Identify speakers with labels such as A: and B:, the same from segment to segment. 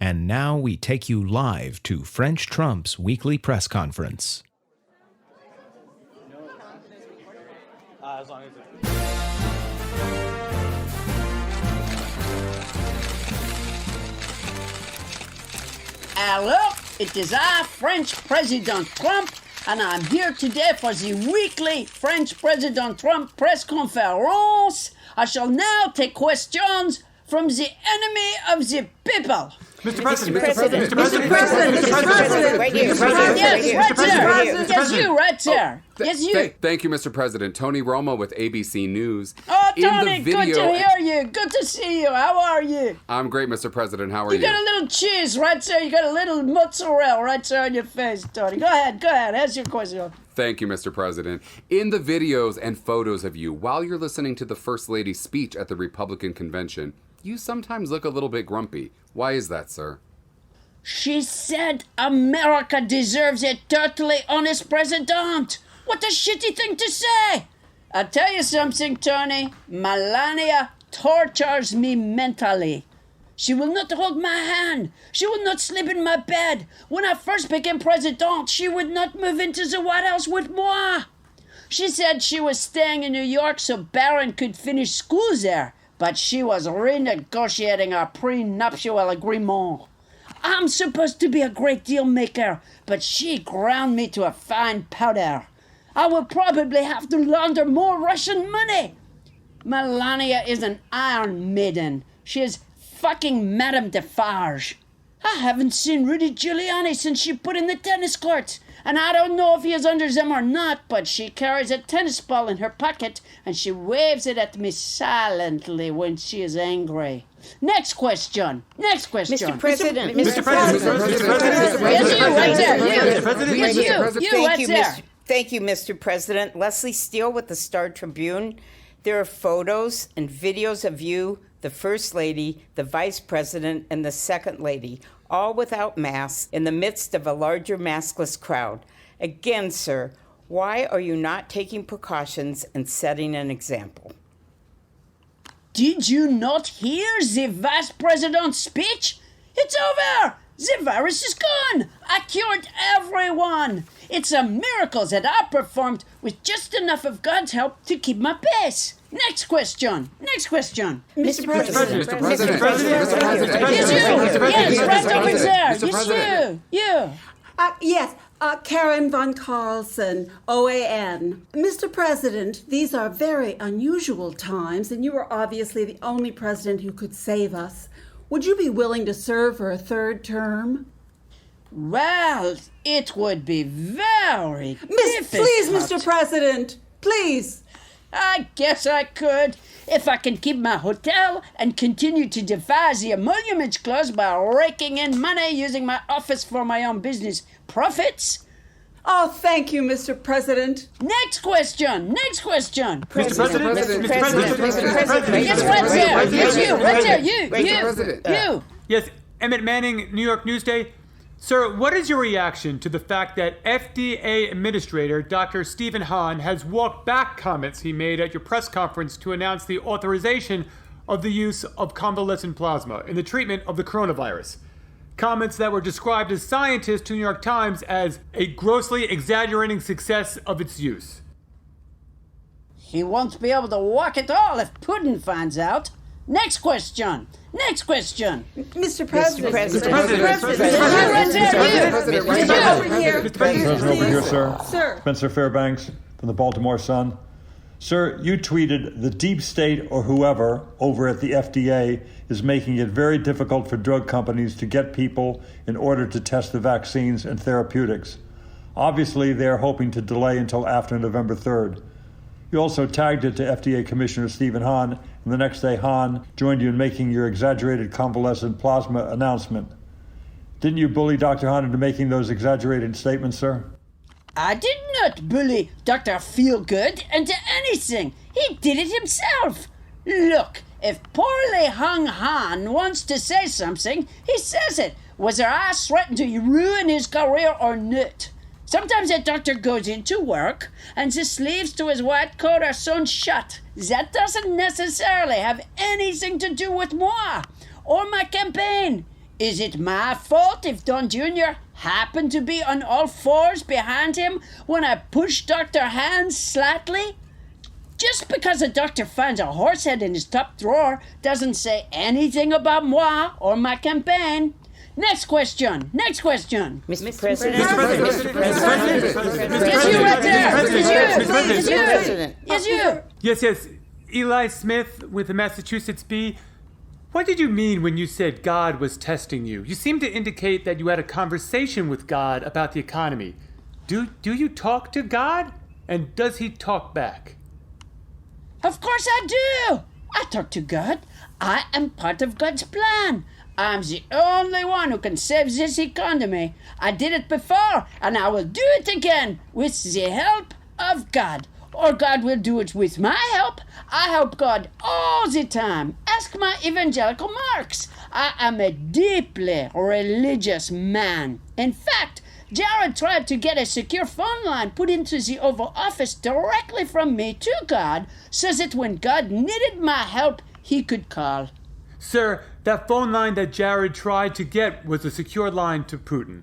A: And now we take you live to French Trump's weekly press conference.
B: Hello, it is I, French President Trump, and I'm here today for the weekly French President Trump press conference. I shall now take questions from the enemy of the people.
C: Mr. President.
B: Yes, right there. Yes, you, right there. Yes, you.
D: Thank you, Mr. President. Tony Romo with ABC News.
B: Oh, Tony, good to hear you. Good to see you. How are you?
D: I'm great, Mr. President. How are you?
B: You got a little cheese right there. You got a little mozzarella right there on your face, Tony. Go ahead. Ask your question.
D: Thank you, Mr. President. In the videos and photos of you while you're listening to the First Lady's speech at the Republican convention, you sometimes look a little bit grumpy. Why is that, sir?
B: She said America deserves a totally honest president. What a shitty thing to say. I'll tell you something, Tony. Melania tortures me mentally. She will not hold my hand. She will not sleep in my bed. When I first became president, she would not move into the White House with moi. She said she was staying in New York so Barron could finish school there, but she was renegotiating our prenuptial agreement. I'm supposed to be a great deal maker, but she ground me to a fine powder. I will probably have to launder more Russian money. Melania is an Iron Maiden. She is fucking Madame Defarge. I haven't seen Rudy Giuliani since she put in the tennis courts, and I don't know if he is under them or not, but she carries a tennis ball in her pocket, and she waves it at me silently when she is angry. Next question.
E: Mr. President.
B: Yes, you right there. Yes, you right there.
E: Thank you, Mr. President. Leslie Steele with the Star Tribune. There are photos and videos of you, the First Lady, the Vice President, and the Second Lady, all without masks in the midst of a larger maskless crowd. Again, sir, why are you not taking precautions and setting an example?
B: Did you not hear the Vice President's speech? It's over! The virus is gone! I cured everyone! It's a miracle that I performed with just enough of God's help to keep my pace. Next question.
E: Mr. President.
B: Yes, right over there. Yes, you.
F: Karen von Carlson, OAN. Mr. President, these are very unusual times, and you are obviously the only president who could save us. Would you be willing to serve for a third term?
B: Well, it would be very difficult.
F: Please, Mr. President, please.
B: I guess I could, if I can keep my hotel and continue to defy the emoluments clause by raking in money using my office for my own business profits.
F: Oh, thank you, Mr. President.
B: Next question.
C: Mr. President.
B: Yes, right there. Yes, you. Right there. You.
C: Yes, Emmett Manning, New York Newsday. Sir, what is your reaction to the fact that FDA Administrator Dr. Stephen Hahn has walked back comments he made at your press conference to announce the authorization of the use of convalescent plasma in the treatment of the coronavirus? Comments that were described as scientists to New York Times as a grossly exaggerating success of its use.
B: He won't be able to walk at all if Putin finds out. Next question.
F: Mr. President.
E: Mr. President.
G: Mr. President, over here, sir. Spencer Fairbanks from the Baltimore Sun. Sir, you tweeted, the deep state or whoever over at the FDA is making it very difficult for drug companies to get people in order to test the vaccines and therapeutics. Obviously, they are hoping to delay until after November 3rd. You also tagged it to FDA Commissioner Stephen Hahn, and the next day Hahn joined you in making your exaggerated convalescent plasma announcement. Didn't you bully Dr. Hahn into making those exaggerated statements, sir?
B: I did not bully Dr. Feelgood into anything. He did it himself. Look, if poorly hung Han wants to say something, he says it, whether I threaten to ruin his career or not. Sometimes that doctor goes into work and the sleeves to his white coat are sewn shut. That doesn't necessarily have anything to do with moi or my campaign. Is it my fault if Don Jr. happened to be on all fours behind him when I pushed Dr. Hans slightly? Just because a doctor finds a horse head in his top drawer doesn't say anything about moi or my campaign. Next question.
E: Mr. President.
B: Yes, you right there. Yes, you.
C: Yes. Eli Smith with the Massachusetts Bee. What did you mean when you said God was testing you? You seem to indicate that you had a conversation with God about the economy. Do you talk to God? And does he talk back?
B: Of course I do. I talk to God. I am part of God's plan. I'm the only one who can save this economy. I did it before, and I will do it again with the help of God. Or God will do it with my help. I help God all the time. Ask my evangelical marks. I am a deeply religious man. In fact, Jared tried to get a secure phone line put into the Oval Office directly from me to God, so that when God needed my help, he could call.
C: Sir, that phone line that Jared tried to get was a secure line to Putin.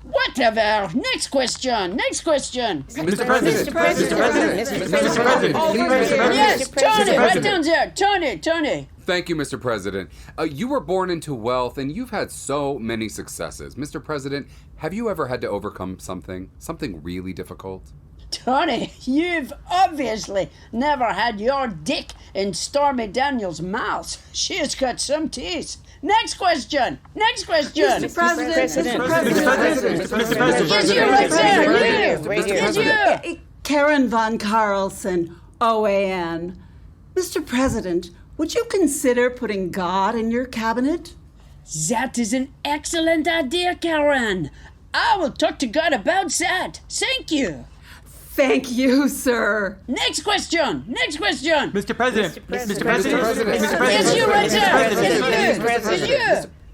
B: Whatever. Next question.
C: Mr. President.
B: Yes, Tony, right down there. Tony.
D: Thank you, Mr. President. You were born into wealth, and you've had so many successes. Mr. President, have you ever had to overcome something really difficult?
B: Tony, you've obviously never had your dick in Stormy Daniels' mouth. She has got some teeth. Next question.
F: Mr. President.
B: Yes, you right there. Yes, you.
F: Karen von Carlson, OAN. Mr. President, would you consider putting God in your cabinet?
B: That is an excellent idea, Karen. I will talk to God about that. Thank you.
F: Thank you, sir.
B: Next question.
C: Mr. President.
B: Yes, you right there. Yes, you.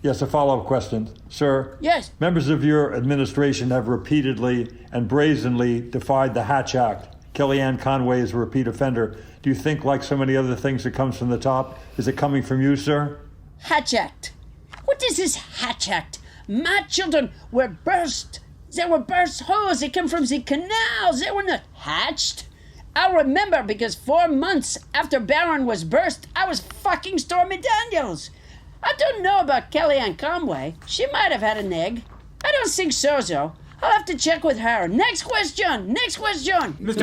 G: Yes, a follow-up question. Sir?
B: Yes.
G: Members of your administration have repeatedly and brazenly defied the Hatch Act. Kellyanne Conway is a repeat offender. Do you think, like so many other things, it comes from the top? Is it coming from you, sir?
B: Hatch Act. What is this Hatch Act? My children were burst. They were burst holes. They came from the canals. They were not hatched. I remember because 4 months after Barron was burst, I was fucking Stormy Daniels. I don't know about Kellyanne Conway. She might have had an egg. I don't think so, though. I'll have to check with her. Next question.
C: Mr. President.
B: Yes,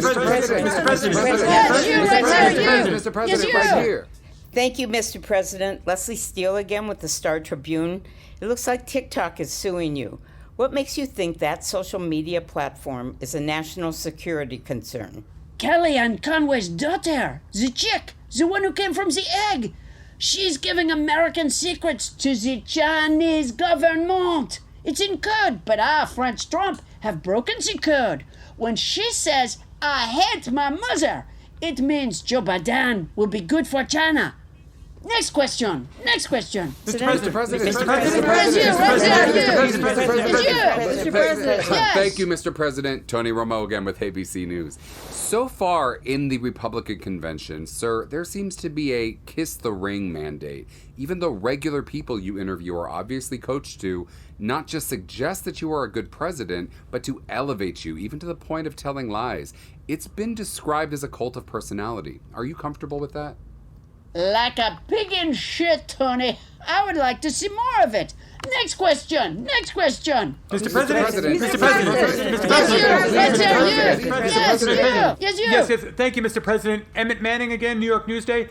B: you right there, you.
D: Mr. President,
B: Yes, you.
D: right here.
E: Thank you, Mr. President. Leslie Steele again with the Star Tribune. It looks like TikTok is suing you. What makes you think that social media platform is a national security concern?
B: Kellyanne Conway's daughter, the chick, the one who came from the egg. She's giving American secrets to the Chinese government. It's in code, but French Trump, have broken the code. When she says, I hate my mother, it means Joe Biden will be good for China. Next question.
C: Mr. President.
D: Thank you, Mr. President. Tony Romo again with ABC News. So far in the Republican convention, sir, there seems to be a kiss the ring mandate. Even though regular people you interview are obviously coached to not just suggest that you are a good president, but to elevate you, even to the point of telling lies. It's been described as a cult of personality. Are you comfortable with that?
B: Like a pig in shit, Tony. I would like to see more of it. Next question.
C: Mr. President. Yes. Thank you, Mr. President. Emmett Manning again, New York Newsday.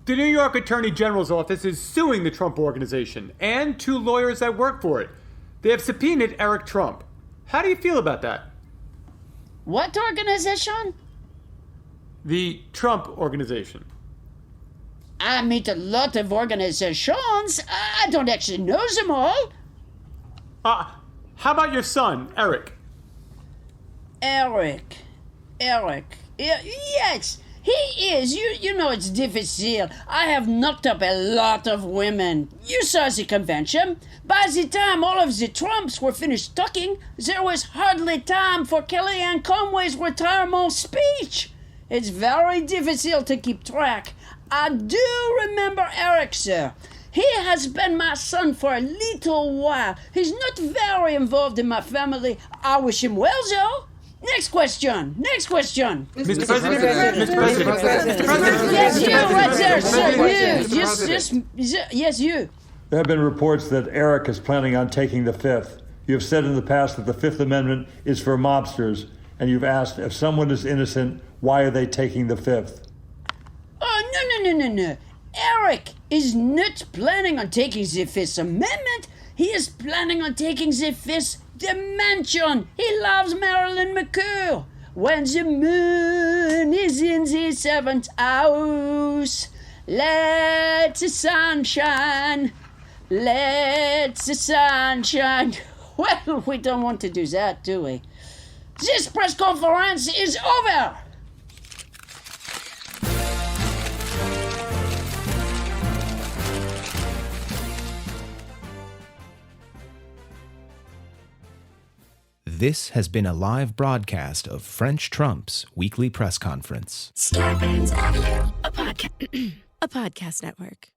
C: The New York Attorney General's office is suing the Trump Organization and 2 lawyers that work for it. They have subpoenaed Eric Trump. How do you feel about that?
B: What organization?
C: The Trump Organization.
B: I meet a lot of organizations. I don't actually know them all.
C: How about your son, Eric?
B: Eric. Yes, he is. You know it's difficult. I have knocked up a lot of women. You saw the convention. By the time all of the Trumps were finished talking, there was hardly time for Kellyanne Conway's retirement speech. It's very difficult to keep track. I do remember Eric, sir. He has been my son for a little while. He's not very involved in my family. I wish him well, though. Next question.
C: Mr. President, Mr. President.
B: Yes, you right there, sir. You. Yes, you.
G: There have been reports that Eric is planning on taking the Fifth. You have said in the past that the Fifth Amendment is for mobsters, and you've asked if someone is innocent, why are they taking the Fifth?
B: Oh, no. Eric is not planning on taking the Fifth Amendment. He is planning on taking the Fifth Dimension. He loves Marilyn McCool. When the moon is in the seventh house, let the sun shine. Let the sun shine. Well, we don't want to do that, do we? This press conference is over.
A: This has been a live broadcast of French Trump's weekly press conference.
H: Starburns Audio, a podcast network.